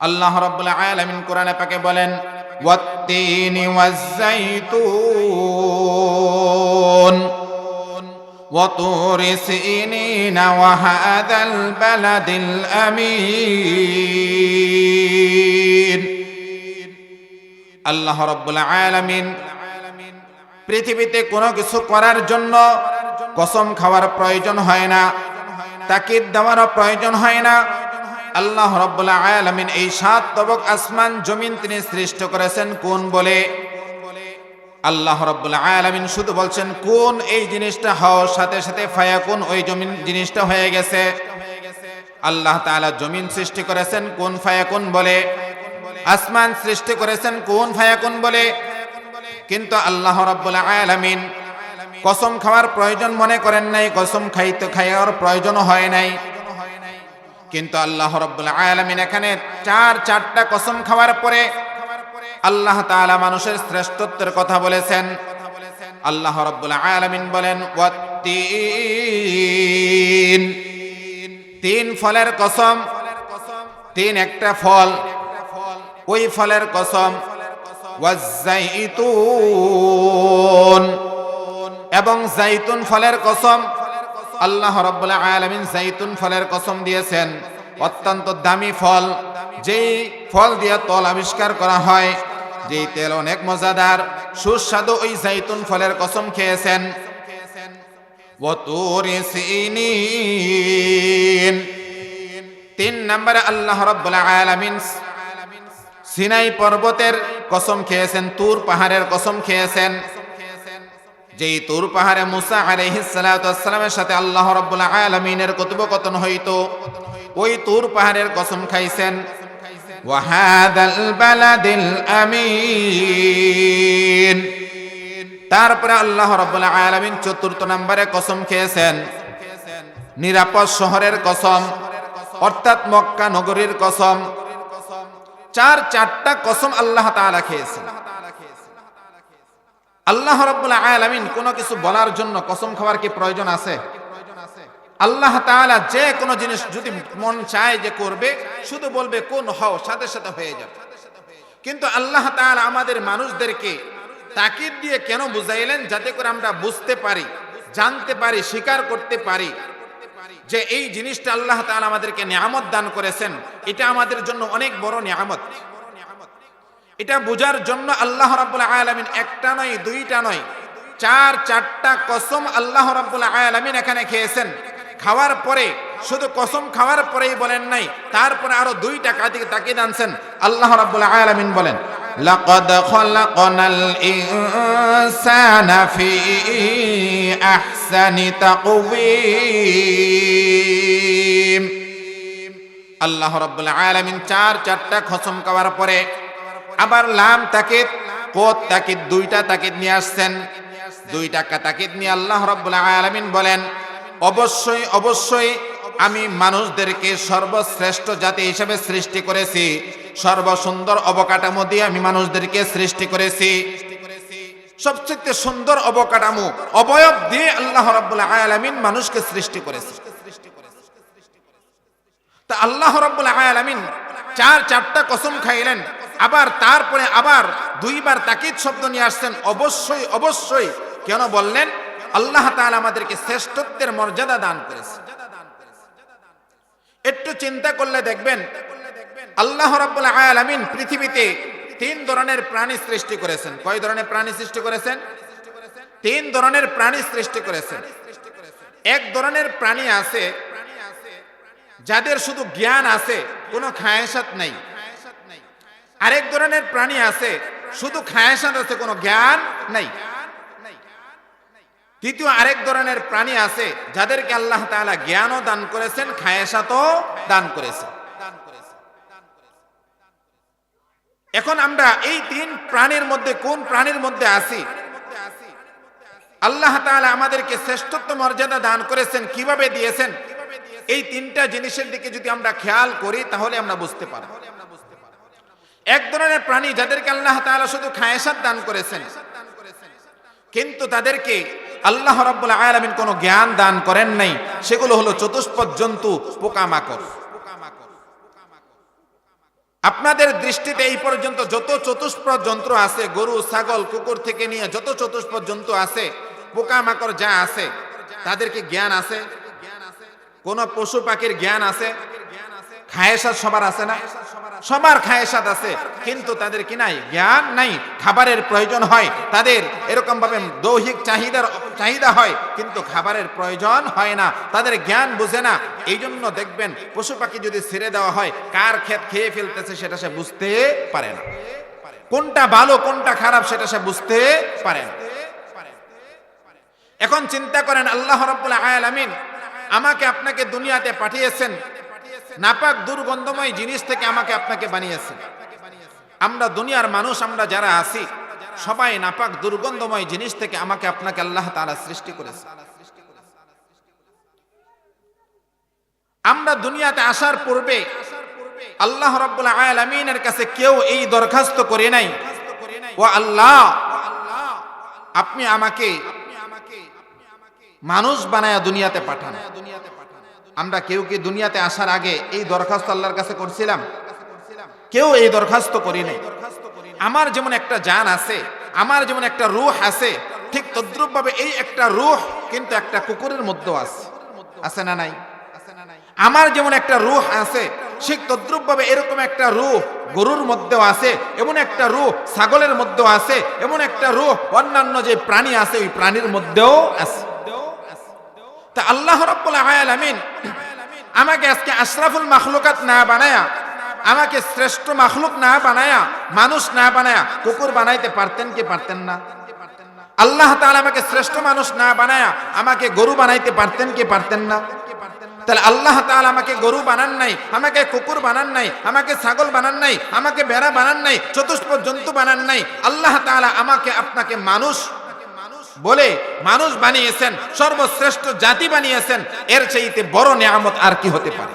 আল্লাহ রাব্বুল আলামিন কোরআনে পাকে বলেন, ওয়াত-তিনি ওয়াজ-যাইতুন ওয়া তুরি সিনিনা ওয়া হাযাল বালাদিল আমিন। আল্লাহ রাব্বুল আলামিন পৃথিবীতে কোনো কিছু করার জন্য কসম খাওয়ার প্রয়োজন হয় না, তাকিদ দেওয়ারও প্রয়োজন হয় না। আল্লাহ রাব্বুল আলামিন এই সাত তবক আসমান জমিন তিনি সৃষ্টি করেছেন কোন বলে। আল্লাহ রাব্বুল আলামিন শুধু বলছেন কোন, এই জিনিসটা হও, সাথে সাথে ফায়াকুন, ওই জমিন জিনিসটা হয়ে গেছে। আল্লাহ তাআলা জমিন সৃষ্টি করেছেন কোন ফায়াকুন বলে, আসমান সৃষ্টি করেছেন কোন ফায়াকুন বলে। কিন্তু আল্লাহ রাব্বুল আলামিন কসম খাওয়ার প্রয়োজন মনে করেন নাই, কসম খাওয়ার প্রয়োজন হয় নাই। কিন্তু আল্লাহ রাব্বুল আলামিন এখানে চারটা কসম খাওয়ার পরে আল্লাহ তাআলা মানুষের শ্রেষ্ঠত্বের কথা বলেছেন। আল্লাহ রাব্বুল আলামিন বলেন, ওয়াত-তিন, তিন ফলের কসম, তিন একটা ফল, ওই ফলের কসম। ওয়াজ-যাইতুন, এবং জাইতুন ফলের কসম। আল্লাহ রাব্বুল আলামিন জাইতুন ফলের কসম দিয়েছেন, অত্যন্ত দামি ফল, যেই ফল দিয়ে তেল আবিষ্কার করা হয়, যেই তেল অনেক মজাদার সুস্বাদু, ওই জাইতুন ফলের কসম খেয়েছেন। ওয়া তুরি সিনিন, তিন নম্বরে আল্লাহ রাব্বুল আলামিন সিনাই পর্বতের কসম খেয়েছেন, তুর পাহাড়ের কসম খেয়েছেন। যেই তুর পাহাড়ে মুসা আলাইহিস সালাতু ওয়াস সালামের সাথে আল্লাহ রাব্বুল আলামিনের কথোপকথন হইতো, ওই তুর পাহাড়ের কসম খাইছেন। ওয়া হাযাল বালাদিল আমিন, তারপরে আল্লাহ রাব্বুল আলামিন চতুর্থ নম্বরে কসম খেয়েছেন নিরাপদ শহরের কসম, অর্থাৎ মক্কা নগরীর কসম। চারটা কসম আল্লাহ তাআলা খেয়েছেন। আল্লাহ রাব্বুল আলামিন কোনো কিছু বলার জন্য কসম খাওয়ার কি প্রয়োজন আছে? আল্লাহ তাআলা যে কোনো জিনিস যদি মন চায় যে করবে, শুধু বলবে কোন হও, সাথে সাথে হয়ে যাবে। কিন্তু আল্লাহ তাআলা আমাদের মানুষদেরকে তাকিদ দিয়ে কেন বুঝাইলেন? যাতে করে আমরা বুঝতে পারি, জানতে পারি, স্বীকার করতে পারি যে এই জিনিসটা আল্লাহ তাআলা আমাদেরকে নিয়ামত দান করেছেন, এটা আমাদের জন্য অনেক বড় নিয়ামত। এটা বোঝার জন্য আল্লাহ রাব্বুল আলামিন একটা নয়, দুইটা নয়, চারটা কসম আল্লাহ রাব্বুল আলামিন এখানে খেয়েছেন। খাওয়ার পরে শুধু কসম খাওয়ার পরেই বলেন নাই, তারপরে আরো দুইটা তাকিদ আনছেন। আল্লাহ রাব্বুল আলামিন বলেন, লাকাদ খালাকনাল ইনসানা ফি আহসানি তাকওয়িম। আল্লাহ রাব্বুল আলামিন চারটা কসম খাওয়ার পরে আবার লাম তাকিদ, কোত তাকিদ, দুইটা তাকিদ নিয়ে আসছেন। দুইটা তাকিদ নিয়ে আল্লাহ রাব্বুল আলামিন বলেন, অবশ্যই অবশ্যই আমি মানুষদেরকে সর্বশ্রেষ্ঠ জাতি হিসেবে সৃষ্টি করেছি, সর্বসুন্দর অবকাঠামো দিয়ে আমি মানুষদেরকে সৃষ্টি করেছি। সবচেয়ে সুন্দর অবকাঠামো, অবয়ব দিয়ে আল্লাহ রাব্বুল আলামিন মানুষকে সৃষ্টি করেছে। তা আল্লাহ রাব্বুল আলামিন চারটা কসম খাইলেন, আবার তারপরে আবার দুইবার তাকিদ শব্দ নিয়ে আসছেন, অবশ্যই অবশ্যই। কেন বললেন? আল্লাহ তাআলা আমাদেরকে শ্রেষ্ঠত্বের মর্যাদা দান করেছে। একটু চিন্তা করলে দেখবেন আল্লাহ রাব্বুল আলামিন পৃথিবীতে তিন ধরনের প্রাণী সৃষ্টি করেছেন। কয় ধরনের প্রাণী সৃষ্টি করেছেন? তিন ধরনের প্রাণী সৃষ্টি করেছেন। এক ধরনের প্রাণী আছে যাদের শুধু জ্ঞান আছে, কোনো খায়েশাত নাই। আরেক ধরনের প্রাণী আছে শুধু খায়েশাত আছে, কোনো জ্ঞান নাই। তৃতীয় আরেক ধরনের প্রাণী আছে যাদেরকে আল্লাহ তাআলা জ্ঞানও দান করেছেন, খায়েশাতও দান করেছেন। এখন আমরা এই তিন প্রাণীর মধ্যে কোন প্রাণীর মধ্যে আছি? আল্লাহ তাআলা আমাদেরকে শ্রেষ্ঠত্ব মর্যাদা দান করেছেন, কিভাবে দিয়েছেন? এই তিনটা জিনিসের দিকে যদি আমরা খেয়াল করি তাহলে আমরা বুঝতে পারব। এক ধরনের প্রাণী যাদেরকে আল্লাহ তাআলা শুধু খায়েশাত দান করেছেন, কিন্তু তাদেরকে আল্লাহ রাব্বুল আলামিন কোনো জ্ঞান দান করেন নাই। সেগুলো হলো চতুষ্পদ জন্তু, পোকামাকড়। আপনাদের দৃষ্টিতে এই পর্যন্ত যত চতুষ্পদ যন্ত্র আছে, গরু ছাগল কুকুর থেকে নিয়ে যত চতুষ্পদ জন্তু আছে, পোকামাকড় যা আছে, তাদের কি জ্ঞান আছে? কোন পশু পাখির জ্ঞান আছে? খায়েশাত সবার আছে না? সবার খায়েশাত আছে, কিন্তু তাদের কি নাই? জ্ঞান নাই। খাবারের প্রয়োজন হয় তাদের, এরকম ভাবে দৈহিক চাহিদা হয়, কিন্তু খাবারের প্রয়োজন হয় না, তাদের জ্ঞান বুঝে না। এই জন্য দেখবেন পশু পাখি যদি ছেড়ে দেওয়া হয়, কার ক্ষেত খেয়ে ফেলতেছে সেটা সে বুঝতে পারে না, কোনটা ভালো কোনটা খারাপ সেটা সে বুঝতে পারে না। এখন চিন্তা করেন, আল্লাহ রাব্বুল আলামিন আমাকে আপনাকে দুনিয়াতে পাঠিয়েছেন, নাপাক দুর্গন্ধময় জিনিস থেকে আমাকে আপনাকে বানিয়েছেন। আমরা দুনিয়ার মানুষ, আমরা যারা আছি সবাই নাপাক দুর্গন্ধময় জিনিস থেকে আমাকে আপনাকে আল্লাহ তাআলা সৃষ্টি করেছে। আমরা দুনিয়াতে আসার পূর্বে আল্লাহ রাব্বুল আলামিনের কাছে কেউ এই দরখাস্ত করে নাই, ও আল্লাহ আপনি আমাকে মানুষ বানায়া দুনিয়াতে পাঠান। আমরা কেউ কি দুনিয়াতে আসার আগে এই দরখাস্ত আল্লাহর কাছে করছিলাম? কেউ এই দরখাস্ত করি নাই। আমার যেমন একটা জান আছে, আমার যেমন একটা রূহ আছে, ঠিক তদ্রুপ ভাবে এই একটা রূহ কিন্তু একটা কুকুরের মধ্যেও আছে, আছে না নাই? আমার যেমন একটা রূহ আছে, ঠিক তদ্রুপ ভাবে এরকম একটা রূহ গরুর মধ্যেও আছে, এমন একটা রূহ ছাগলের মধ্যেও আছে, এমন একটা রূহ অন্যান্য যে প্রাণী আছে ওই প্রাণীর মধ্যেও আছে। তা আল্লাহ রাব্বুল আলামিন আমাকে আজকে আশরাফুল মাখলুকাত না বানায়া, আমাকে শ্রেষ্ঠ মাখলুক না বানায়া, মানুষ না বানায়া কুকুর বানাইতে পারতেন কি পারতেন না? আল্লাহ তাআলা আমাকে শ্রেষ্ঠ মানুষ না বানায়া আমাকে গরু বানাইতে পারতেন কি পারতেন না? তাহলে আল্লাহ তাআলা আমাকে গরু বানান নাই, আমাকে কুকুর বানান নাই, আমাকে ছাগল বানান নাই, আমাকে ভেড়া বানান নাই, চতুষ্পদ জন্তু বানান নাই। আল্লাহ তাআলা আমাকে আপনাকে মানুষ বলে মানুষ বানিয়েছেন, সর্বশ্রেষ্ঠ জাতি বানিয়েছেন। এর চাইতে বড় নিয়ামত আর কি হতে পারে?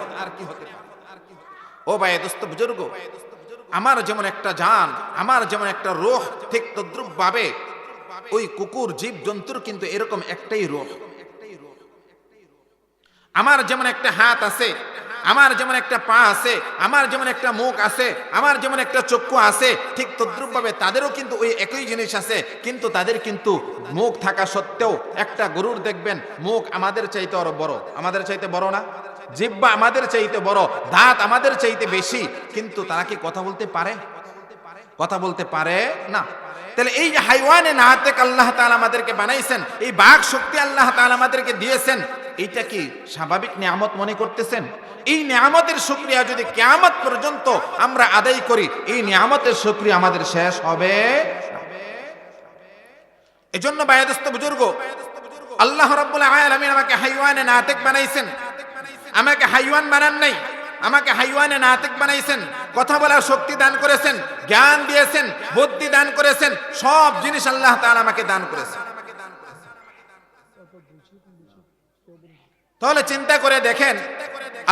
ও ভাই দোস্ত বুজুর্গ, আমার যেমন একটা জান, আমার যেমন একটা রূহ, ঠিক তদ্রুপ ভাবে ওই কুকুর জীব জন্তুর কিন্তু এরকম একটাই রূহ। আমার যেমন একটা হাত আছে, আমার যেমন একটা পা আছে, আমার যেমন একটা মুখ আছে, আমার যেমন একটা চক্ষু আছে, ঠিক তদ্রুপ ভাবে তাদেরও কিন্তু ওই একই জিনিস আছে। কিন্তু তাদের কিন্তু মুখ থাকা সত্ত্বেও, একটা গরুর দেখবেন মুখ আমাদের চাইতে আরো বড়, আমাদের চাইতে বড় না? জিহ্বা আমাদের চাইতে বড়, দাঁত আমাদের চাইতে বেশি, কিন্তু তারা কি কথা বলতে পারে? কথা বলতে পারে না। তাহলে এই যে হাইওয়ানে নাতেক আল্লাহ তাআলা আমাদেরকে বানাইছেন, এই বাক শক্তি আল্লাহ তাআলা আমাদেরকে দিয়েছেন, এইটা কি স্বাভাবিক নিয়ামত মনে করতেছেন? এই নিয়ামতের শুকরিয়া যদি কিয়ামত পর্যন্ত আমরা আদায় করি, এই নিয়ামতের শুকরিয়া আমাদের শেষ হবে। এজন্য বায়াদস্ত বুজুর্গ, আল্লাহ রাব্বুল আলামিন আমাকে হাইওয়ানে নাতেক বানাইছেন, আমাকে হাইওয়ান বানান নাই, আমাকে হাইওয়ানে নাতিক বানাইছেন, কথা বলার শক্তি দান করেছেন, জ্ঞান দিয়েছেন, বুদ্ধি দান করেছেন, সব জিনিস আল্লাহ তাআলা আমাকে দান করেছেন। তাহলে চিন্তা করে দেখেন,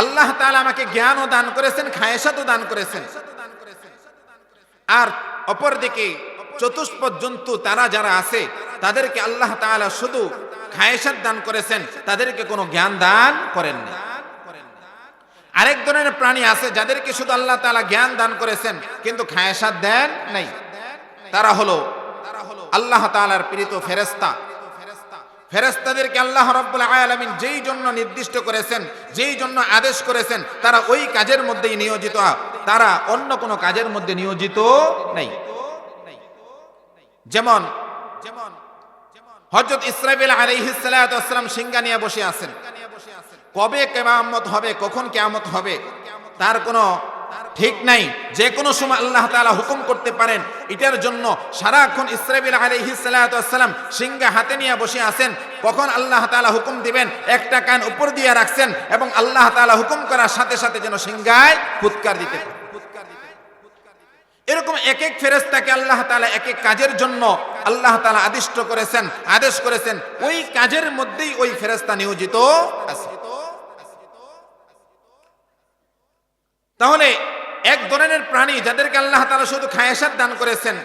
আল্লাহ তাআলা আমাকে জ্ঞানও দান করেছেন, খায়েশাতও দান করেছেন। আর অপরদিকে চতুষ্পদ জন্তু তারা যারা আছে, তাদেরকে আল্লাহ তাআলা শুধু খায়েশাত দান করেছেন, তাদেরকে কোনো জ্ঞান দান করেন না। আরেক ধরনের প্রাণী আছে যাদেরকে শুধু আল্লাহ তাআলা জ্ঞান দান করেছেন, কিন্তু খায়েশাত দেন নাই। তারা হলো আল্লাহ তাআলার প্রেরিত ফেরেশতা। ফেরেশতাদেরকে আল্লাহ রাব্বুল আলামিন যেই জন্য নির্দিষ্ট করেছেন, যেই জন্য আদেশ করেছেন, তারা ওই কাজের মধ্যেই নিয়োজিত, তারা অন্য কোনো কাজের মধ্যে নিয়োজিত নেই। যেমন হযরত ইসরাফিল আলাইহিস সালাতু ওয়াস সালাম সিংহা নিয়ে বসে আছেন। কবে কিয়ামত হবে, কখন কিয়ামত হবে তার কোনো ঠিক নাই, যে কোনো সময় আল্লাহ তাআলা হুকুম করতে পারেন। এটার জন্য সারাক্ষণ ইসরাফিল আলাইহিস সালাতু ওয়াস সালাম সিংহা হাতে নিয়ে বসে আছেন। কখন আল্লাহ তাআলা হুকুম দিবেন, একটা কান উপর দিয়ে রাখছেন এবং আল্লাহ তাআলা হুকুম করার সাথে সাথে যেন সিংহায় ফুৎকার দিতে পারে। এরকম এক এক ফেরেশতাকে আল্লাহ তাআলা এক এক কাজের জন্য আল্লাহ তাআলা আদেশ করেছেন, ওই কাজের মধ্যেই ওই ফেরেশতা নিয়োজিত আছে। তাহলে এক ধরনের প্রাণী যাদেরকে আল্লাহ তাআলা শুধু খায়েশাত দান করেছেন,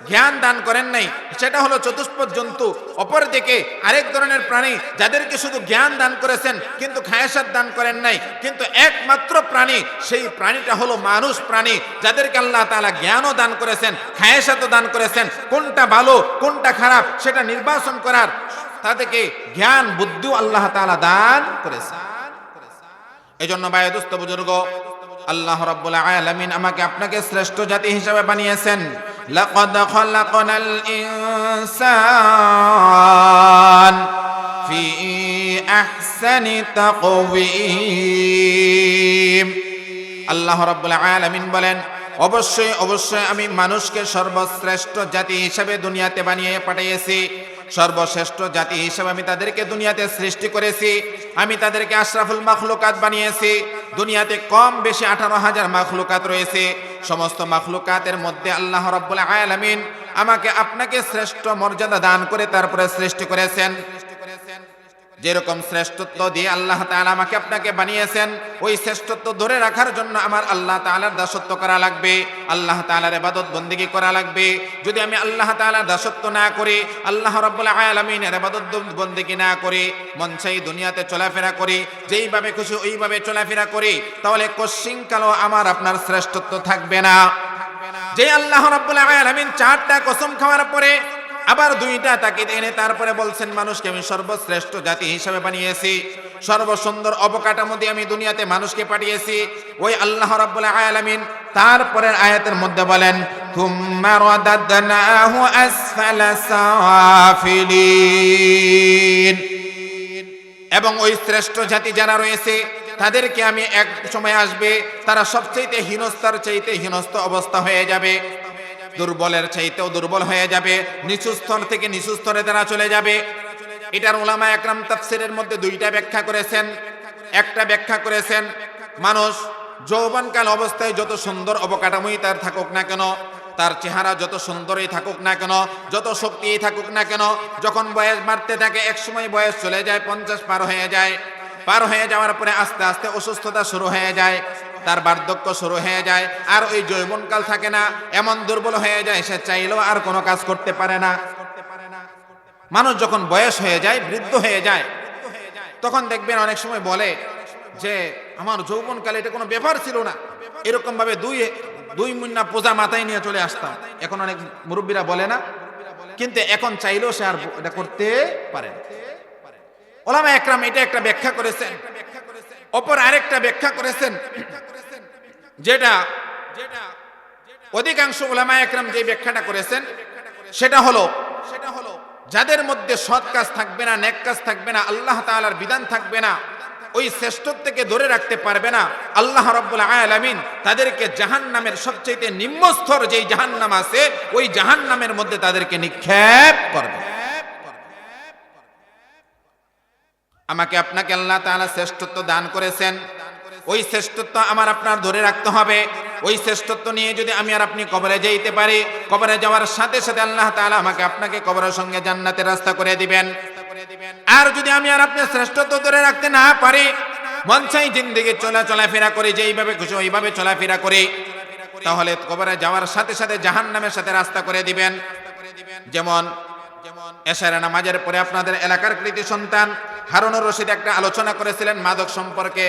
জ্ঞান দান করেন নাই, সেটা হলো চতুষ্পদ জন্তু। অপরদিকে আরেক ধরনের প্রাণী যাদেরকে শুধু জ্ঞান দান করেছেন কিন্তু খায়াসাত দান করেন নাই, কিন্তু একমাত্র প্রাণী, সেই প্রাণীটা হলো মানুষ প্রাণী, যাদেরকে আল্লাহ তাআলা জ্ঞানও দান করেছেন, খায়াসাতও দান করেছেন। কোনটা ভালো কোনটা খারাপ সেটা নির্বাচন করার তাদেরকে জ্ঞান বুদ্ধিও আল্লাহ তাআলা দান করেছেন। এজন্য ভাই দোস্ত বুজুর্গ, আল্লাহ রাব্বুল আলামিন আমাকে আপনাকে শ্রেষ্ঠ জাতি হিসেবে বানিয়েছেন। লাকাদ খালাকনাল ইনসান ফি আহসানি তাকওয়িম। আল্লাহ রাব্বুল আলামিন বলেন, অবশ্যই অবশ্যই আমি মানুষকে সর্বশ্রেষ্ঠ জাতি হিসেবে দুনিয়াতে বানিয়ে পাঠিয়েছি। সর্বশ্রেষ্ঠ জাতি হিসেবে আমি তাদেরকে দুনিয়াতে সৃষ্টি করেছি। আমি তাদেরকে আশরাফুল মাখলুকাত বানিয়েছি। দুনিয়াতে কম বেশি 18,000 মাখলুকাত রয়েছে। সমস্ত মাখলুকাতের মধ্যে আল্লাহ রাব্বুল আলামিন আমাকে আপনাকে শ্রেষ্ঠ মর্যাদা দান করে তারপরে সৃষ্টি করেছেন। যেরকম শ্রেষ্ঠত্ব দিয়ে আল্লাহ তাআলা আমাকে আপনাকে বানিয়েছেন, ওই শ্রেষ্ঠত্ব ধরে রাখার জন্য আমার আল্লাহ তাআলার দাসত্ব করা লাগবে, আল্লাহ তাআলার ইবাদত বন্দেগী করা লাগবে। যদি আমি আল্লাহ তাআলার দাসত্ব না করি, আল্লাহ রাব্বুল আলামিনের ইবাদত বন্দেগী না করি, মন চাই দুনিয়াতে চলাফেরা করি, যেইভাবে খুশি ওইভাবে চলাফেরা করি, তাহলে কশিনকালও আমার আপনার শ্রেষ্ঠত্ব থাকবে না। যে আল্লাহ রাব্বুল আলামিন 4টা কসম খাওয়ার পরে আবার 2টা তাকিদ এনে তারপরে বলছেন, মানুষকে আমি সর্বশ্রেষ্ঠ জাতি হিসেবে বানিয়েছি, সর্বসুন্দর অবকাঠামো দিয়ে আমি দুনিয়াতে মানুষকে পাঠিয়েছি। ওই আল্লাহ রাব্বুল আলামিন তারপরের আয়াতের মধ্যে বলেন, থুম্মা রাদাদনাহু আসফালা সাফিলিন। এবং ওই শ্রেষ্ঠ জাতি যারা রয়েছে তাদেরকে আমি এক সময় আসবে, তারা সবচেয়ে হীনস্তার চাইতে হীনস্ত অবস্থা হয়ে যাবে, দুর্বলের চাইতেও দুর্বল হয়ে যাবে, নিচু স্তর থেকে নিচু স্তরে তারা চলে যাবে। এটার উলামা একরাম তাফসীরের মধ্যে 2টা ব্যাখ্যা করেছেন। একটা ব্যাখ্যা করেছেন, মানুষ যৌবনকাল অবস্থায় যত সুন্দর অবকাঠামোই তার থাকুক না কেন, তার চেহারা যত সুন্দরই থাকুক না কেন, যত শক্তিই থাকুক না কেন, যখন বয়স বাড়তে থাকে একসময় বয়স চলে যায়, 50 পার হয়ে যায়। পার হয়ে যাওয়ার পরে আস্তে আস্তে অসুস্থতা শুরু হয়ে যায়, তার বার্ধক্য শুরু হয়ে যায়, আর ওই যৌবনকাল থাকে না, এমন দুর্বল হয়ে যায় সে চাইলেও আর কোনো কাজ করতে পারে না। মানুষ যখন বয়স হয়ে যায়, বৃদ্ধ হয়ে যায়, তখন দেখবেন অনেক সময় বলে যে আমার যৌবনকালে এটা কোনো ব্যাপার ছিল না, এরকম ভাবে দুই মুন্না পোজা মাথায় নিয়ে চলে আসতাম। এখন অনেক মুরব্বীরা বলে না, কিন্তু এখন চাইলেও সে আর এটা করতে পারে না। ওলামা একরাম এটা একটা ব্যাখ্যা করেছেন। অপর আরেকটা ব্যাখ্যা করেছেন, যেটা অধিকাংশ ওলামা একরাম যে ব্যাখ্যাটা করেছেন সেটা হলো যাদের মধ্যে সৎ কাজ থাকবে না, নেক কাজ থাকবে না, আল্লাহ তাআলার বিধান থাকবে না, ওই শ্রেষ্ঠত্বকে ধরে রাখতে পারবে না, আল্লাহ রাব্বুল আলামিন তাদেরকে জাহান্নামের সবচেয়ে নিম্ন স্তর যেই জাহান্নাম আছে ওই জাহান্নামের মধ্যে তাদেরকে নিক্ষেপ করবে। আমাকে আপনাকে আল্লাহ তাআলা শ্রেষ্ঠত্ব দান করেছেন, ওই শ্রেষ্ঠত্ব আমার আপনার ধরে রাখতে হবে। ওই শ্রেষ্ঠত্ব নিয়ে যদি আমি আর আপনি কবরে যেতে পারি, কবরে যাওয়ার সাথে সাথে আল্লাহ তাআলা আমাকে আপনাকে কবরের সঙ্গে জান্নাতের রাস্তা করে দিবেন। আর যদি আমি আর আপনি শ্রেষ্ঠত্ব ধরে রাখতে না পারি, মন চাই জিন্দেগি চলাফেরা করে যেইভাবে খুশি ওইভাবে চলাফেরা করি, তাহলে কবরে যাওয়ার সাথে সাথে জাহান্নামের সাথে রাস্তা করে দিবেন। যেমন এশার নামাজের পরে আপনাদের এলাকার কৃতি সন্তান হারুনুর রশিদ একটা আলোচনা করেছিলেন মাদক সম্পর্কে।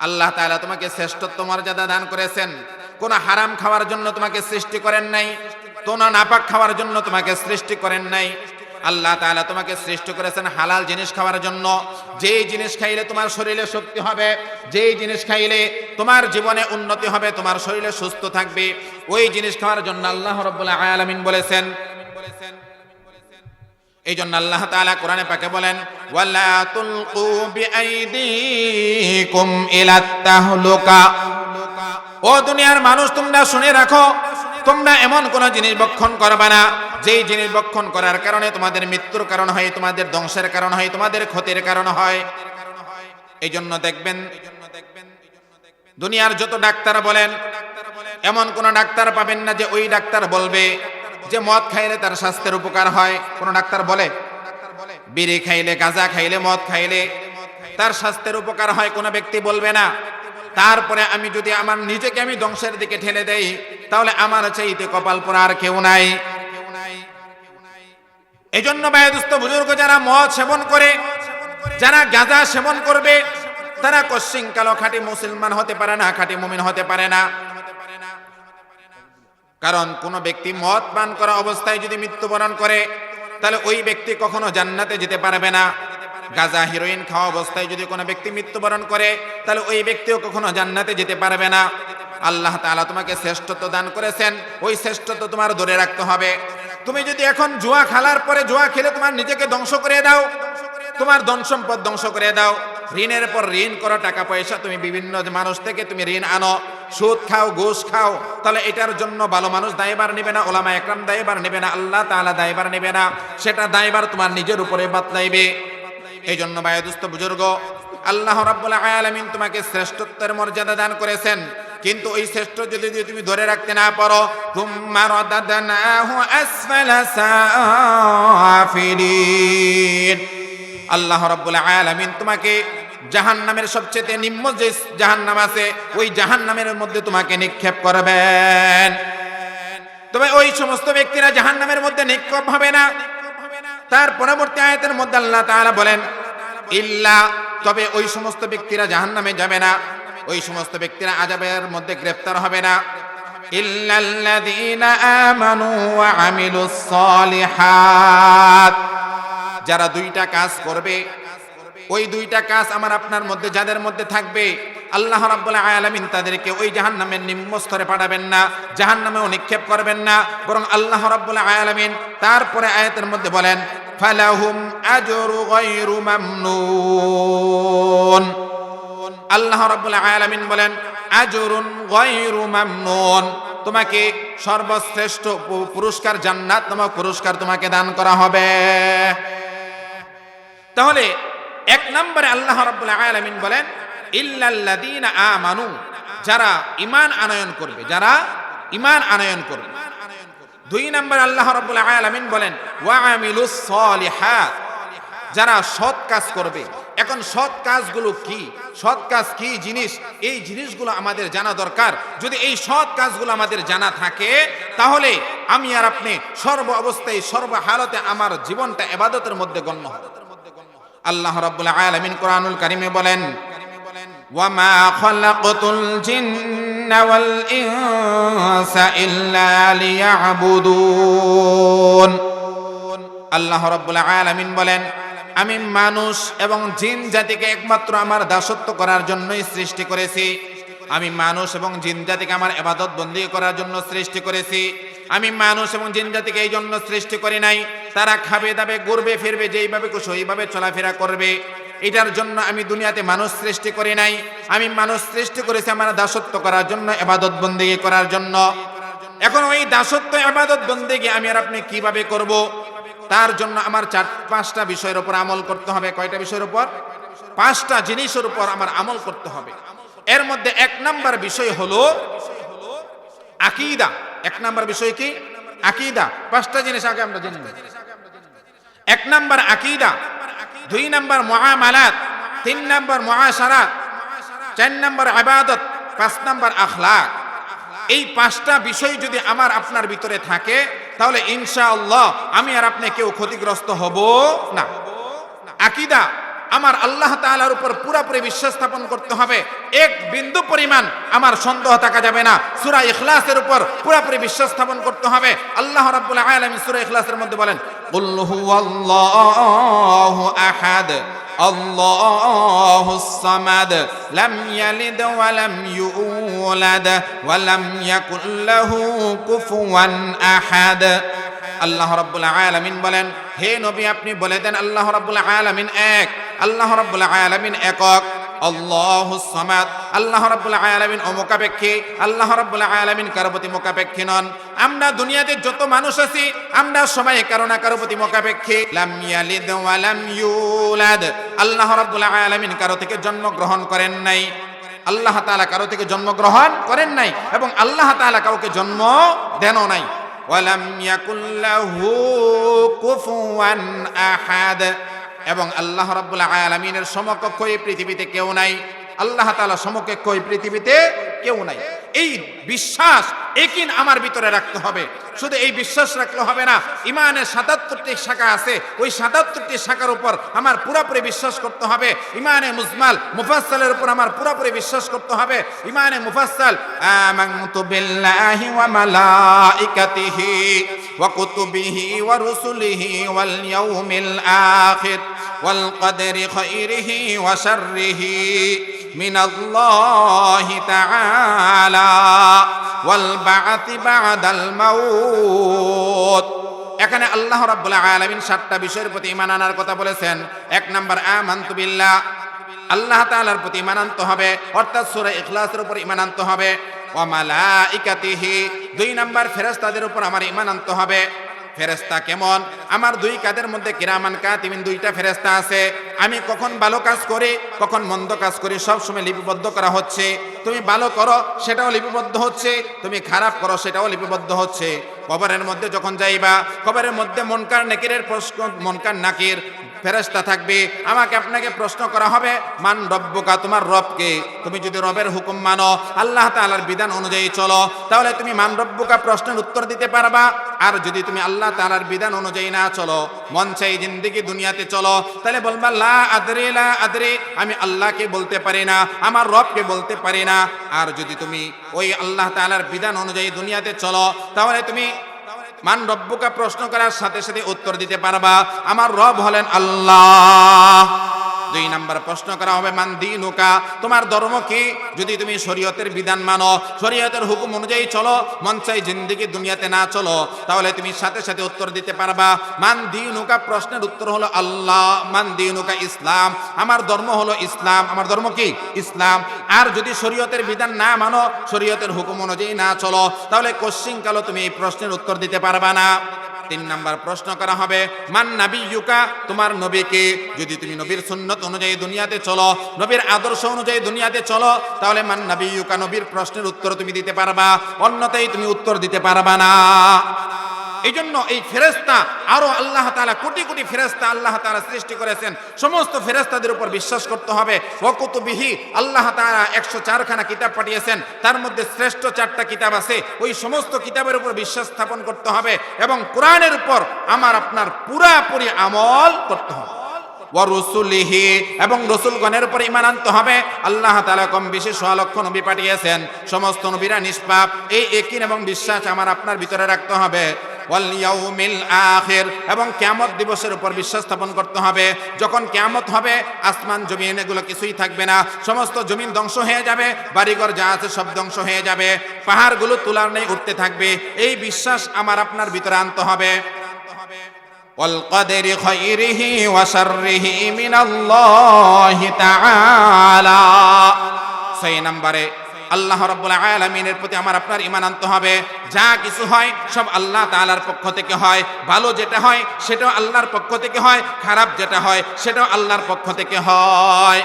আল্লাহ তাআলা তোমাকে শ্রেষ্ঠত্ব মর্যাদা দান করেছেন, কোন হারাম খাওয়ার জন্য তোমাকে সৃষ্টি করেন নাই, কোন নাপাক খাওয়ার জন্য তোমাকে সৃষ্টি করেন নাই। আল্লাহ তাআলা তোমাকে সৃষ্টি করেছেন হালাল জিনিস খাওয়ার জন্য। যেই জিনিস খাইলে তোমার শরীরে শক্তি হবে, যেই জিনিস খাইলে তোমার জীবনে উন্নতি হবে, তোমার শরীরে সুস্থ থাকবে, ওই জিনিস খাওয়ার জন্য আল্লাহ রাব্বুল আলামিন বলেছেন। এই জন্য আল্লাহ তাআলা কোরআনে পাকে বলেন, ওয়ালা তুলকু বিআইদিকুম ইলাত তাহলুকা। ও দুনিয়ার মানুষ, তোমরা শুনে রাখো, তোমরা এমন কোন জিনিস ভক্ষণ করবে না যেই জিনিস ভক্ষণ করার কারণে তোমাদের মৃত্যুর কারণ হয়, তোমাদের ধ্বংসের কারণ হয়, তোমাদের ক্ষতির কারণ হয়। এই জন্য দেখবেন দুনিয়ার যত ডাক্তার বলেন, এমন কোন ডাক্তার পাবেন না যে ওই ডাক্তার বলবে যে মদ খাইলে তার স্বাস্থ্যের উপকার হয়। কোন ডাক্তার বলে বিড়ি খাইলে, গাঁজা খাইলে, মদ খাইলে তার স্বাস্থ্যের উপকার হয়, কোন ব্যক্তি বলবে না। তারপরে আমি যদি আমার নিজেকে আমি ধ্বংসের দিকে ঠেলে দেই, তাহলে আমার চাইতে কপাল পোড়া আর কেউ নাই। এজন্য ভাই দোস্ত বুজুর্গ, যারা মদ সেবন করে, যারা গাঁজা সেবন করবে, তারা কশিং কালো খাঁটি মুসলমান হতে পারে না, খাঁটি মুমিন হতে পারে না। কারণ কোন ব্যক্তি মদ পান করা অবস্থায় যদি মৃত্যুবরণ করে, তাহলে ওই ব্যক্তি কখনো জান্নাতে যেতে পারবে না। গাঁজা হিরোইন খাওয়া অবস্থায় যদি কোনো ব্যক্তি মৃত্যুবরণ করে, তাহলে ওই ব্যক্তিও কখনো জান্নাতে যেতে পারবে না। আল্লাহ তাআলা তোমাকে শ্রেষ্ঠত্ব দান করেছেন, ওই শ্রেষ্ঠত্ব তোমার ধরে রাখতে হবে। তুমি যদি এখন জুয়া খেলার পরে, জুয়া খেলে তোমার নিজেকে ধ্বংস করে দাও, তোমার ধন সম্পদ ধ্বংস করে দাও, ঋণের পর ঋণ করো, টাকা পয়সা তুমি বিভিন্ন মানুষ থেকে তুমি ঋণ আনো, সুদ খাও, ঘুষ খাও, তাহলে এটার জন্য ভালো মানুষ দায়ভার নেবে না, ওলামা একরাম দায়ভার নেবে না, আল্লাহ তাআলা দায়ভার নেবে না, সেটা দায়ভার তোমার নিজের উপরে বাতলাইবে। এই জন্য ভাই দোস্ত বুজুর্গ, আল্লাহ রাব্বুল আলামিন তোমাকে শ্রেষ্ঠত্বের মর্যাদা দান করেছেন, কিন্তু ওই শ্রেষ্ঠ যদি তুমি ধরে রাখতে না পারো, তুম্মা রাদাদনাহু আসফালা সাফিলিন, আল্লাহ রাব্বুল আলামিন তোমাকে জাহান্নামের সবচেয়ে নিম্ন যে জাহান্নাম আছে, ওই জাহান্নামের মধ্যে তোমাকে নিক্ষেপ করবেন। তবে ওই সমস্ত ব্যক্তিরা জাহান্নামের মধ্যে নিক্ষেপ হবে না। তার পরবর্তী আয়াতের মধ্যে আল্লাহ তাআলা বলেন, ইল্লা, তবে ওই সমস্ত ব্যক্তিরা জাহান্নামে যাবে না, ওই সমস্ত ব্যক্তিরা আযাবের মধ্যে গ্রেফতার হবে না, ইল্লাল্লাযীনা আমানু ওয়া আমিলুস সালিহাত, যারা দুইটা কাজ করবে, ওই দুইটা কাজ আমার আপনার মধ্যে যাদের মধ্যে থাকবে, আল্লাহ রাব্বুল আলামিন তাদেরকে ওই জাহান্নামের নিম্ন স্তরে পাঠাবেন না, জাহান্নামেও নিক্ষেপ করবেন না, বরং আল্লাহ রাব্বুল আলামিন তারপরে আয়াতের মধ্যে বলেন, ফালাহুম আজরু গায়রু মামনুন, আল্লাহ রাব্বুল আলামিন বলেন আজরুন গায়রু মামনুন, তোমাকে সর্বশ্রেষ্ঠ পুরস্কার, জান্নাত নামক পুরস্কার তোমাকে দান করা হবে। তাহলে এক নম্বরে আল্লাহ রাব্বুল আলামিন বলেন ইল্লাল্লাযীনা আমানু, যারা ঈমান আনয়ন করবে, যারা ঈমান আনয়ন করবে। দুই নম্বর আল্লাহ রাব্বুল আলামিন বলেন ওয়া আমিলুস সালিহাত, যারা সৎ কাজ করবে। এখন সৎ কাজগুলো কি, সৎ কাজ কি জিনিস, এই জিনিসগুলো আমাদের জানা দরকার। যদি এই সৎ কাজগুলো আমাদের জানা থাকে, তাহলে আমি আর আপনি সর্ব অবস্থায়, সর্ব হালতে আমার জীবনটা ইবাদতের মধ্যে গণ্য হবে। আল্লাহ রাব্বুল আলামিন কোরআনুল কারীমে বলেন, ওয়ামা খালাকতুল জিন্না ওয়াল ইনসা ইল্লা লিয়াবুদুন, আল্লাহ রাব্বুল আলামিন বলেন, আমি মানুষ এবং জিন জাতিকে একমাত্র আমার দাসত্ব করার জন্যই সৃষ্টি করেছি। আমি মানুষ এবং জিন জাতিকে আমার ইবাদত বন্দী করার জন্য সৃষ্টি করেছি। আমি মানুষ এবং জিন জাতিকে এই জন্য সৃষ্টি করি নাই তারা খাবে দাবে ঘুরবে ফিরবে, যেইভাবে খুশি ওইভাবে চলাফেরা করবে, এটার জন্য আমি দুনিয়াতে মানুষ সৃষ্টি করি নাই। আমি মানুষ সৃষ্টি করেছি আমার দাসত্ব করার জন্য, ইবাদত বন্দেগী করার জন্য। এখন ওই দাসত্ব ইবাদত বন্দেগী আমি আর আপনি কিভাবে করব? তার জন্য আমার 4-5টা বিষয়ের উপর আমল করতে হবে। কয়টা বিষয়ের উপর? 5টা জিনিসের উপর আমার আমল করতে হবে। এর মধ্যে 1 নাম্বার বিষয় হলো আকীদা। 1 নাম্বার বিষয় কি? আকীদা। 5টা জিনিস আগে আমরা জেনে নিই। 1 নাম্বার আকীদা, 2 নাম্বার মুআমালাত, 3 নাম্বার মুআশারাত, 4 নাম্বার ইবাদত, 5 নাম্বার আখলাক। এই 5টা বিষয় যদি আমার আপনার ভিতরে থাকে, তাহলে ইনশাআল্লাহ আমি আর আপনি কেউ ক্ষতিগ্রস্ত হব না। আকীদা, আমার আল্লাহ তাআলার উপর পুরোপুরি বিশ্বাস স্থাপন করতে হবে। 1 বিন্দু পরিমাণ আমার সন্দেহ থাকা যাবে না। সূরা ইখলাসের উপর পুরোপুরি বিশ্বাস স্থাপন করতে হবে। আল্লাহ রাব্বুল আলামিন সূরা ইখলাসের মধ্যে বলেন, কুল হুয়াল্লাহু আহাদ আল্লাহুস সামাদ লাম ইয়ালিদ ওয়া লাম ইউলাদ ওয়া লাম ইয়াকুল লাহু কুফুয়ান আহাদ। আল্লাহ রাব্বুল আলামিন বলেন, হে নবী আপনি বলে দেন আল্লাহ রাব্বুল আলামিন এক, আল্লাহ রাব্বুল আলামিন একক। আল্লাহুস সামাদ, আল্লাহ রাব্বুল আলামিন অমুখাপেক্ষী, আল্লাহ রাব্বুল আলামিন কারো প্রতি মুখাপেক্ষী নন। আমরা দুনিয়াতে যত মানুষ আছি আমরা সবাই কারো না কারো প্রতি মুখাপেক্ষী। লাম ইয়ালিদ ওয়া লাম ইউলাদ, আল্লাহ রাব্বুল আলামিন কারো থেকে জন্মগ্রহণ করেন নাই। আল্লাহ তাআলা কারো থেকে জন্মগ্রহণ করেন নাই এবং আল্লাহ তাআলা কাউকে জন্ম দেনও নাই। ওয়ালাম ইয়াকুল লাহু কুফুয়ান আহাদ, এবং আল্লাহ রাব্বুল আলামিনের সমকক্ষ এই পৃথিবীতে কেউ নাই। আল্লাহ তাআলা সমকক্ষ এই পৃথিবীতে কেউ নাই। এই বিশ্বাস একিন আমার ভিতরে রাখতে হবে। শুধু এই বিশ্বাস রাখলে হবে না, ইমানের ৭৭টি শাখা আছে, ওই ৭৭টি শাখার উপর আমার পুরোপুরি বিশ্বাস করতে হবে। ইমানে মুজমাল মুফাসসালের উপর আমার পুরোপুরি বিশ্বাস করতে হবে। ইমানে মুফাসসাল আমানতু বিল্লাহি ওয়া মালাইকাতিহি ওয়া কুতুবিহি ওয়া রুসুলিহি ওয়াল ইয়াউমিল আখির ওয়াল কদরি খাইরিহি ওয়া শাররিহি মিনাল্লাহি তাআলা ওয়াল বা'থি বা'দাল মাউত। এখানে আল্লাহ রাব্বুল আলামিন 7টা বিষয়ের প্রতি ঈমান আনার কথা বলেছেন। 1 নাম্বার আমানতু বিল্লাহ, আল্লাহ তাআলার প্রতি ঈমান আনতে হবে, অর্থাৎ সূরা ইখলাসের উপর ঈমান আনতে হবে। ওয়া মালাইকাতিহি, 2 নাম্বার ফেরেশতাদের উপর আমার ঈমান আনতে হবে। ফেরেশতা কেমন? আমার 2 কাঁধের মধ্যে কিরামান কাতিবিন 2টা ফেরেশতা আছে। আমি কখন ভালো কাজ করি, কখন মন্দ কাজ করি, সব সময় লিপিবদ্ধ করা হচ্ছে। তুমি ভালো করো সেটাও লিপিবদ্ধ হচ্ছে, তুমি খারাপ করো সেটাও লিপিবদ্ধ হচ্ছে। কবরের মধ্যে যখন যাইবা, কবরের মধ্যে মুনকার নাকিরের প্রশ্ন, মুনকার নাকির ফেরেশতা থাকবে। আমাকে আপনাকে প্রশ্ন করা হবে, মান রব্বুকা, তোমার রবকে। তুমি যদি রবের হুকুম মানো, আল্লাহ তাআলার বিধান অনুযায়ী চলো, তাহলে তুমি মান রব্বুকা প্রশ্নের উত্তর দিতে পারবা। আর যদি তুমি আল্লাহ তাআলার বিধান অনুযায়ী না চলো, মন চাই জিন্দেগি দুনিয়াতে চলো, তাহলে বলবা লা আদরি লা আদরি, আমি আল্লাহকে বলতে পারি না, আমার রবকে বলতে পারি না। আর যদি তুমি ওই আল্লাহ তাআলার বিধান অনুযায়ী দুনিয়াতে চলো, তাহলে তুমি মান রব্বুকা প্রশ্ন করার সাথে সাথে উত্তর দিতে পারবা, আমার রব হলেন আল্লাহ। 2 নাম্বার প্রশ্ন করা হবে, মান দীনুকা, তোমার ধর্ম কি? যদি তুমি শরীয়তের বিধান মানো, শরীয়তের হুকুম অনুযায়ী চলো, মন চাই জিন্দেগি দুনিয়াতে না চলো, তাহলে তুমি সাথে সাথে উত্তর দিতে পারবা, মান দীনুকা প্রশ্নের উত্তর হলো আল্লাহ। মান দীনুকা ইসলাম, আমার ধর্ম হলো ইসলাম। আমার ধর্ম কি? ইসলাম। আর যদি শরীয়তের বিধান না মানো, শরীয়তের হুকুম অনুযায়ী না চলো, তাহলে কোশ্চিনকালও তুমি এই প্রশ্নের উত্তর দিতে পারবা না। 3 নাম্বার প্রশ্ন করা হবে, মান নাবিয়্যুকা, তোমার নবীকে। যদি তুমি নবীর সুন্নত অনুযায়ী দুনিয়াতে চলো, নবীর আদর্শ অনুযায়ী দুনিয়াতে চলো, তাহলে মান নাবিয়্যুকা, নবীর প্রশ্নের উত্তর তুমি দিতে পারবা, অন্যথায় তুমি উত্তর দিতে পারবা না। এই জন্য এই ফেরেশতা, আরো আল্লাহ তাআলা কোটি কোটি ফেরেশতা আল্লাহ তাআলা সৃষ্টি করেছেন, সমস্ত ফেরেশতাদের উপর বিশ্বাস করতে হবে। ওয়া কুতুবিহি, আল্লাহ তাআলা 104 খানা কিতাব পাঠিয়েছেন, তার মধ্যে শ্রেষ্ঠ 4টা কিতাব আছে, ওই সমস্ত কিতাবের উপর বিশ্বাস স্থাপন করতে হবে। এবং কোরআনের উপর আমার আপনার পুরাপুরি আমল করতে হবে। ওয়া রুসুলিহি, এবং রাসূলগণের উপর ঈমান আনতে হবে। আল্লাহ তাআলা কম বেশি 100 লক্ষ নবী পাঠিয়েছেন, সমস্ত নবীরা নিষ্পাপ। এই ইয়াকিন এবং বিশ্বাস আমার আপনার ভিতরে রাখতে হবে। ওয়াল ইয়াউমিল আখির, এবং কিয়ামত দিবসের উপর বিশ্বাস স্থাপন করতে হবে। যখন কিয়ামত হবে, আসমান জমিন এগুলো কিছুই থাকবে না, সমস্ত জমিন ধ্বংস হয়ে যাবে, বাড়িঘর যা আছে সব ধ্বংস হয়ে যাবে, পাহাড়গুলো তুলার নেই উঠতে থাকবে। এই বিশ্বাস আমার আপনার ভিতরে আনতে হবে। ওয়াল কদরি খাইরিহি ওয়া শাররিহি মিনাল্লাহি তাআলা। 6 নম্বরে আল্লাহ রাব্বুল আলামিনের প্রতি আমার আপনার ঈমান আনতে হবে। যা কিছু হয় সব আল্লাহ তাআলার পক্ষ থেকে হয়। ভালো যেটা হয় সেটাও আল্লাহর পক্ষ থেকে হয়, খারাপ যেটা হয় সেটাও আল্লাহর পক্ষ থেকে হয়।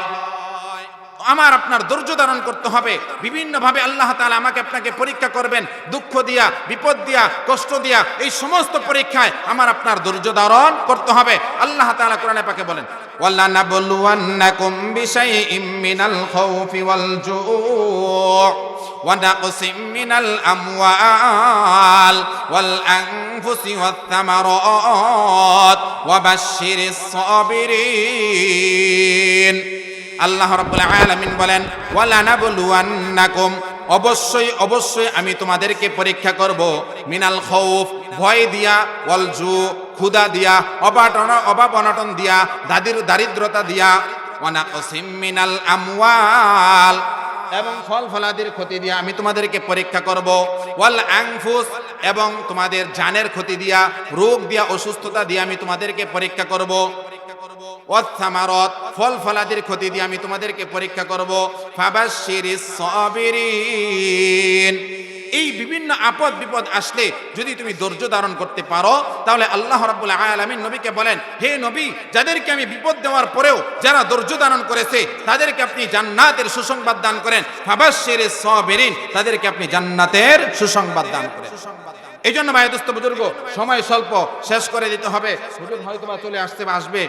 আমার আপনার ধৈর্য ধারণ করতে হবে। বিভিন্নভাবে আল্লাহ তাআলা আমাকে আপনাকে পরীক্ষা করবেন, দুঃখ দিয়া, বিপদ দিয়া, কষ্ট দিয়া। এই সমস্ত পরীক্ষায় আমার আপনার ধৈর্য ধারণ করতে হবে। আল্লাহ তাআলা কোরআনে পাকে বলেন, ওয়ালা নাবলুওয়ান্নাকুম বিশাইইম মিনাল খাউফি ওয়াল জুউ' ওয়া নাকসিম মিনাল আমওয়াল ওয়াল আনফুসি ওয়াত থামারাত ওয়া বাশশিরিস সাবিরিন। আল্লাহ রাব্বুল আলামিন বলেন, ওয়ালা নাবলুওয়ান্নাকুম, অবশ্যই অবশ্যই আমি তোমাদেরকে পরীক্ষা করব, মিনাল খাউফ, ভয় দিয়া, ওয়াল জু, ক্ষুধা দিয়া, অভাব অনটন দিয়া, দারিদ্রতা দিয়া, ওয়া নাকসিম মিনাল আমওয়াল, এবং ফল ফলাদির ক্ষতি দিয়া আমি তোমাদেরকে পরীক্ষা করব, ওয়াল আনফুস, এবং তোমাদের জানের ক্ষতি দিয়া, রোগ দিয়া, অসুস্থতা দিয়া আমি তোমাদেরকে পরীক্ষা করব, ওয়াত থামারাত, ফল ফলাদির ক্ষতি দিয়ে আমি তোমাদেরকে পরীক্ষা করব, ফাবাশশিরিস সাবিরিন। এই বিভিন্ন আপদ বিপদ আসলে যদি তুমি ধৈর্য ধারণ করতে পারো, তাহলে আল্লাহ রাব্বুল আলামিন নবীকে বলেন, হে নবী, যাদেরকে আমি বিপদ দেওয়ার পরেও যারা ধৈর্য ধারণ করেছে তাদেরকে আপনি জান্নাতের সুসংবাদ দান করেন। ফাবাশশিরিস সাবিরিন, তাদেরকে আপনি জান্নাতের সুসংবাদ দান করেন। এই জন্য ভাই দোস্ত বুজুর্গ, সময় স্বল্প, শেষ করে দিতে হবে। হুজুর হয়তো বা চলে আসতে বা আসবে।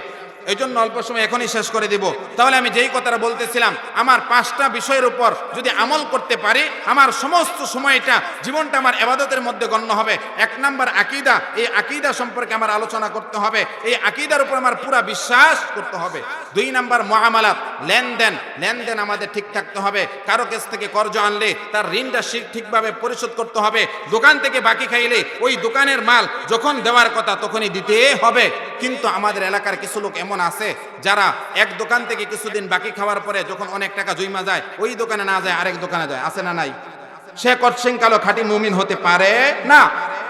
এই জন্য অল্প সময় এখনই শেষ করে দিব। তাহলে আমি যেই কথাটা বলতেছিলাম, আমার 5টা বিষয়ের উপর যদি আমল করতে পারি, আমার সমস্ত সময়টা, জীবনটা আমার ইবাদতের মধ্যে গণ্য হবে। 1 নাম্বার আকীদা, এই আকীদা সম্পর্কে আমার আলোচনা করতে হবে, এই আকীদার উপর আমার পুরা বিশ্বাস করতে হবে। 2 নাম্বার মুআমালাত, লেনদেন আমাদের ঠিক থাকতে হবে। কারো কাছ থেকে কর্জ আনলে তার ঋণটা ঠিকভাবে পরিশোধ করতে হবে। দোকান থেকে বাকি খাইলে ওই দোকানের মাল যখন দেওয়ার কথা তখনই দিতে হবে। কিন্তু আমাদের এলাকার কিছু লোক এমন আছে যারা এক দোকান থেকে কিছুদিন বাকি খাওয়ার পরে যখন অনেক টাকা জমা যায়, ওই দোকানে না যায় আরেক দোকানে যায়। আছে না নাই? সে কচ্ছিংকালো খাঁটি মুমিন হতে পারে না।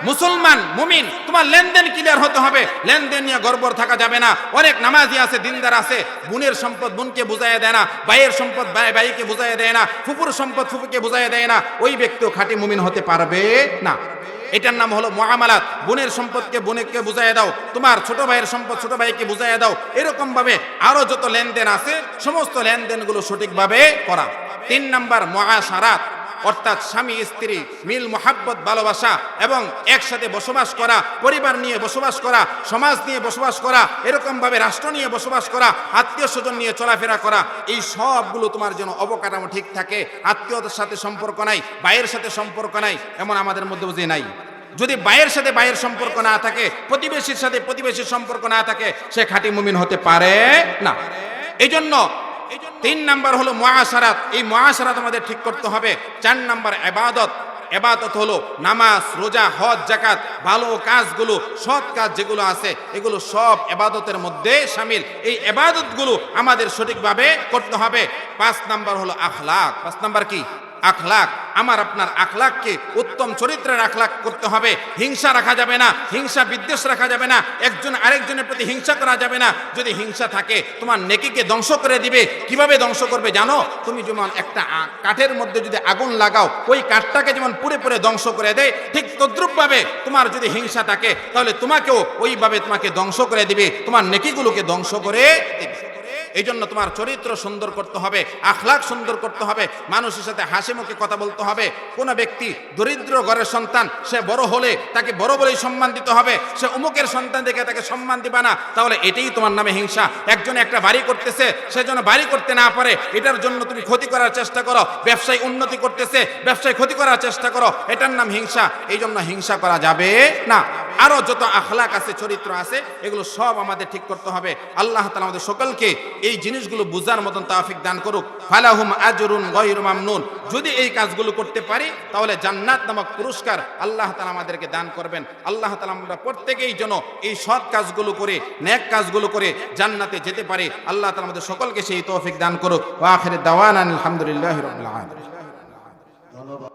মুসলমান মুমিন, তোমার লেনদেন ক্লিয়ার হতে হবে। লেনদেন নিয়ে গড়বড় থাকা যাবে না। অনেক নামাজি আছে, দিনদার আছে, বোনের সম্পদ বোনকে বুঝাইয়া দেয় না, ভাইয়ের সম্পদ ভাইকে বুঝাইয়া দেয় না, ফুপুর সম্পদ ফুপুকে বুঝাইয়া দেয় না। ওই ব্যক্তিও খাঁটি মুমিন হতে পারবে না। এটার নাম হলো মুআমালাত। বোনের সম্পদকে বোনকে বুঝাইয়া দাও, তোমার ছোট ভাইয়ের সম্পদ ছোট ভাইকে বুঝাইয়া দাও। এরকম ভাবে আরো যত লেনদেন আছে সমস্ত লেনদেনগুলো সঠিকভাবে করা। 3 নাম্বার মুআশারাত, অর্থাৎ স্বামী স্ত্রী মিল মোহাব্বত ভালোবাসা এবং একসাথে বসবাস করা, পরিবার নিয়ে বসবাস করা, সমাজ নিয়ে বসবাস করা, এরকম ভাবে রাষ্ট্র নিয়ে বসবাস করা, আত্মীয় স্বজন নিয়ে চলাফেরা করা। এই সবগুলো তোমার জন্য অবকাঠামো ঠিক থাকে। আত্মীয়তার সাথে সম্পর্ক নাই, ভাইয়ের সাথে সম্পর্ক নাই, এমন আমাদের মধ্যে বুঝি নাই। যদি ভাইয়ের সাথে ভাইয়ের সম্পর্ক না থাকে, প্রতিবেশীর সাথে প্রতিবেশীর সম্পর্ক না থাকে, সে খাঁটি মুমিন হতে পারে না। এই জন্য 3 নাম্বার হলো মুআশারাত। এই মুআশারাত আমাদের ঠিক করতে হবে। 4 নাম্বার ইবাদত হলো নামাজ, রোজা, হজ, যাকাত, ভালো কাজগুলো, সৎ কাজ যেগুলো আছে এগুলো সব ইবাদতের মধ্যে শামিল। এই ইবাদতগুলো আমাদের সঠিকভাবে করতে হবে। 5 নাম্বার হলো আখলাক। 5 নাম্বার কি? আখলাক। আমার আপনার আখলাককে উত্তম চরিত্রের আখলাক করতে হবে। হিংসা রাখা যাবে না, হিংসা বিদ্বেষ রাখা যাবে না, একজন আরেকজনের প্রতি হিংসা করা যাবে না। যদি হিংসা থাকে তোমার নেকিকে ধ্বংস করে দিবে। কিভাবে ধ্বংস করবে জানো? তুমি যেমন একটা কাঠের মধ্যে যদি আগুন লাগাও, ওই কাঠটাকে যেমন পুড়ে পুড়ে ধ্বংস করে দেয়, ঠিক তদ্রূপভাবে তোমার যদি হিংসা থাকে তাহলে তোমাকেও ওইভাবে তোমাকে ধ্বংস করে দিবে, তোমার নেকিগুলোকে ধ্বংস করে দিবে। এই জন্য তোমার চরিত্র সুন্দর করতে হবে, আখলাক সুন্দর করতে হবে, মানুষের সাথে হাসি মুখে কথা বলতে হবে। কোন ব্যক্তি দরিদ্র ঘরের সন্তান, সে বড় হলে তাকে বড় বলেই সম্মান দিতে হবে। সে অমুকের সন্তান দেখে তাকে সম্মান দিবা না, তাহলে এটাই তোমার নামে হিংসা। একজন একটা বাড়ি করতেছে, সে যেন বাড়ি করতে না পারে এটার জন্য তুমি ক্ষতি করার চেষ্টা করো। ব্যবসায় উন্নতি করতেছে, ব্যবসায় ক্ষতি করার চেষ্টা করো, এটার নাম হিংসা। এই জন্য হিংসা করা যাবে না। আরো যত আখলাক আছে, চরিত্র আছে, এগুলো সব আমাদের ঠিক করতে হবে। আল্লাহ তাআলা আমাদের সকলকে এই জিনিসগুলো বুঝার মতন তৌফিক দান করুক। ফালাহুম আজরুন গায়রু মামনুন। যদি এই কাজগুলো করতে পারি তাহলে জান্নাত নামক পুরস্কার আল্লাহ তাআলা আমাদেরকে দান করবেন। আল্লাহ তাআলা আমরা প্রত্যেকেই যেন এই সৎ কাজগুলো করে, নেক কাজগুলো করে জান্নাতে যেতে পারি। আল্লাহ তাআলা আমাদের সকলকে সেই তৌফিক দান করুক। ওয়া আখিরু দাওয়ানা আলহামদুলিল্লাহি রাব্বিল আলামিন।